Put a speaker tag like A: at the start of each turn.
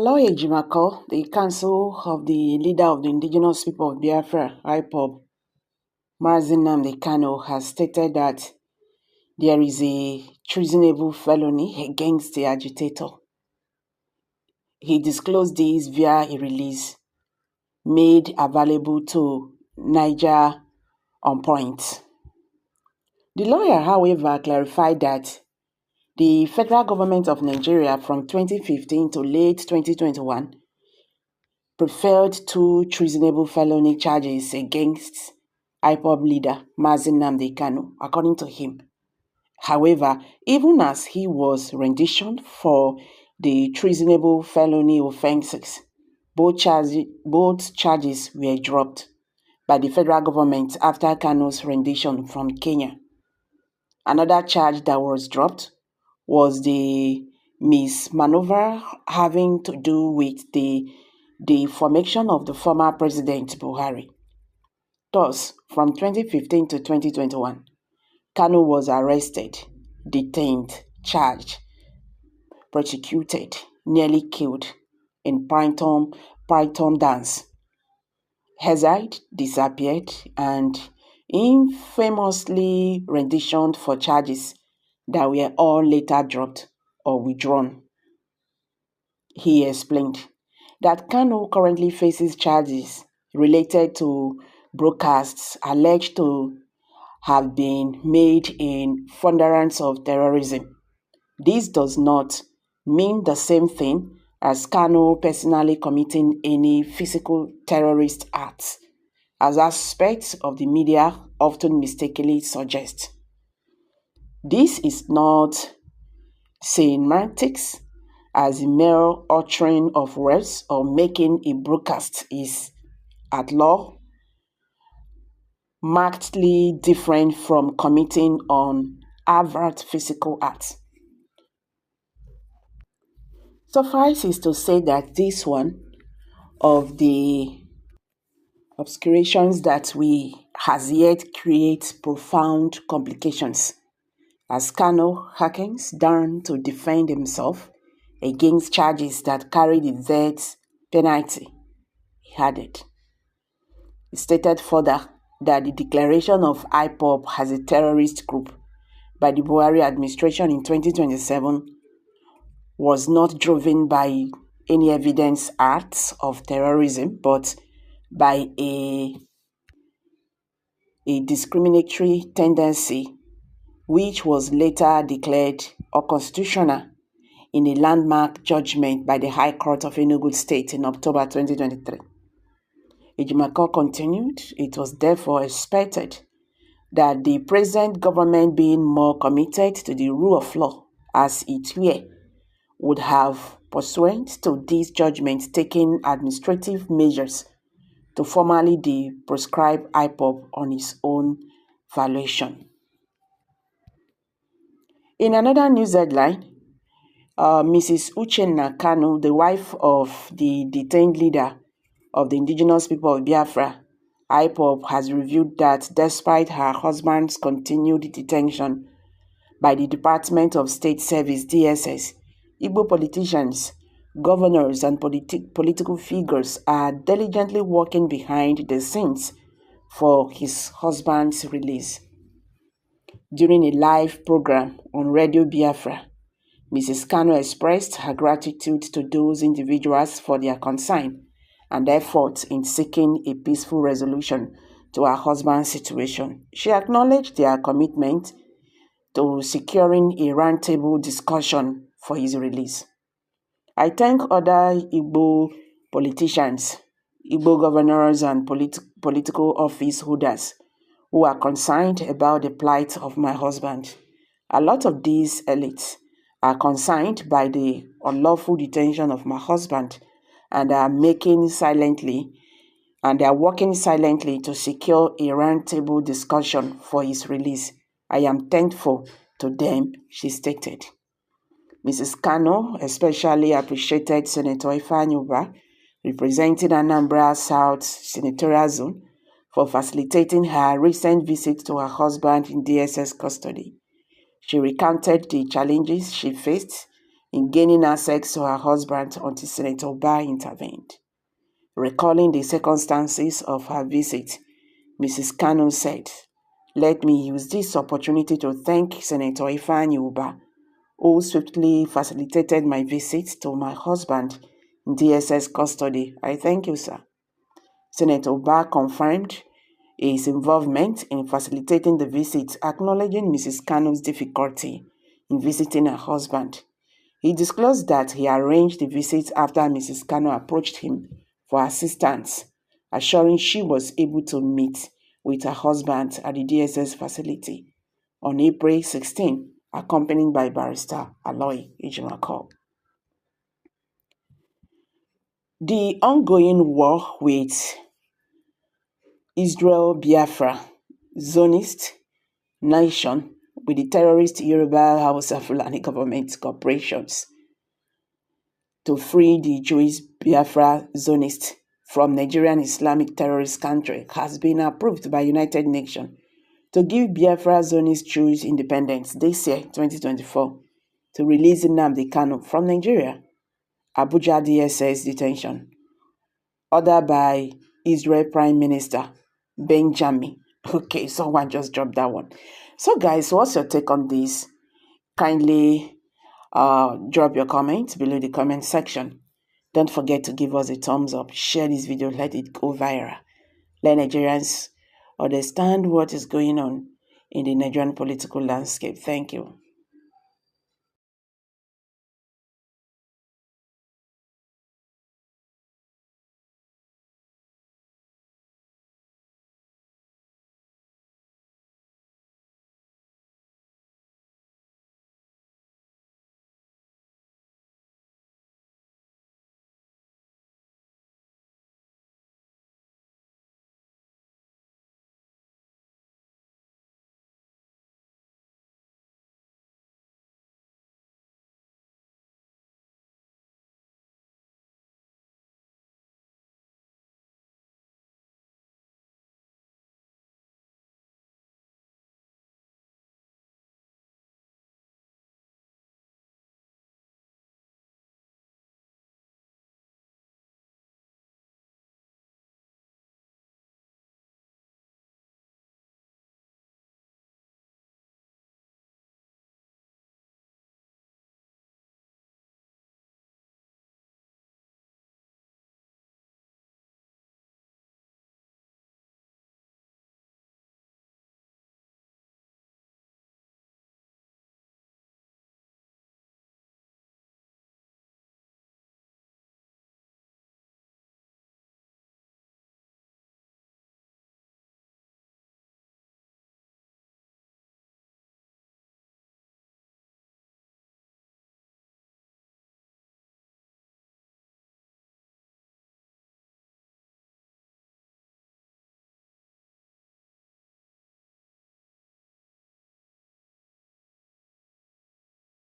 A: Aloy Ejimako, the Council of the Leader of the Indigenous People of Biafra, IPOB, Nnamdi Kanu, has stated that there is a treasonable felony against the agitator. He disclosed this via a release made available to Niger On Point. The lawyer, however, clarified that the federal government of Nigeria from 2015 to late 2021 preferred two treasonable felony charges against IPOB leader Nnamdi Kanu, according to him. However, even as he was renditioned for the treasonable felony offenses, both charges were dropped by the federal government after Kanu's rendition from Kenya. Another charge that was dropped was the mismaneuver having to do with the formation of the former President Buhari. Thus, from 2015 to 2021, Kanu was arrested, detained, charged, prosecuted, nearly killed in Python dance, exiled, disappeared, and infamously renditioned for charges that were all later dropped or withdrawn. He explained that Kanu currently faces charges related to broadcasts alleged to have been made in furtherance of terrorism. This does not mean the same thing as Kanu personally committing any physical terrorist acts, as aspects of the media often mistakenly suggest. This is not semantics, as a mere uttering of words or making a broadcast is, at law, markedly different from committing an overt physical act. Suffice is to say that this one of the obscurations that we has yet create profound complications, as Kanu hearkens down to defend himself against charges that carry the death penalty, he added. He stated further that the declaration of IPOB as a terrorist group by the Buhari administration in 2027 was not driven by any evidence acts of terrorism, but by a discriminatory tendency, which was later declared unconstitutional in a landmark judgment by the High Court of Enugu State in October 2023. Ejimako continued, it was therefore expected that the present government, being more committed to the rule of law as it were, would have, pursuant to this judgment, taken administrative measures to formally proscribe IPOB on its own valuation. In another news headline, Mrs. Uchenna Kanu, the wife of the detained leader of the Indigenous People of Biafra, IPOB, has revealed that despite her husband's continued detention by the Department of State Service (DSS), Igbo politicians, governors, and political figures are diligently working behind the scenes for his husband's release. During a live program on Radio Biafra, Mrs. Kanu expressed her gratitude to those individuals for their concern and effort in seeking a peaceful resolution to her husband's situation. She acknowledged their commitment to securing a roundtable discussion for his release. I thank other Igbo politicians, Igbo governors, and political office holders who are concerned about the plight of my husband. A lot of these elites are concerned by the unlawful detention of my husband and are working silently to secure a roundtable discussion for his release. I am thankful to them, she stated. Mrs. Kanu especially appreciated Senator Ifeanyi, representing Anambra South Senatorial Zone, for facilitating her recent visit to her husband in DSS custody. She recounted the challenges she faced in gaining access to her husband until Senator Ubah intervened. Recalling the circumstances of her visit, Mrs. Kanu said, "Let me use this opportunity to thank Senator FİRIÑG Ubah, who swiftly facilitated my visit to my husband in DSS custody. I thank you, sir." Senator Ubah confirmed his involvement in facilitating the visit, acknowledging Mrs. Kanu's difficulty in visiting her husband. He disclosed that he arranged the visit after Mrs. Kanu approached him for assistance, assuring she was able to meet with her husband at the DSS facility on April 16, accompanied by Barrister Aloy Ejimakor. The ongoing war with Israel-Biafra Zionist nation with the terrorist Yoruba Hausa Fulani government corporations to free the Jewish Biafra Zionists from Nigerian Islamic terrorist country has been approved by United Nations to give Biafra Zionist Jews independence this year, 2024, to release Nnamdi Kanu from Nigeria, Abuja DSS detention, ordered by Israel Prime Minister Benjamin. Okay, someone just dropped that one. So guys, what's your take on this? Kindly drop your comments below the comment section. Don't forget to give us a thumbs up, share this video, let it go viral. Let Nigerians understand what is going on in the Nigerian political landscape. Thank you.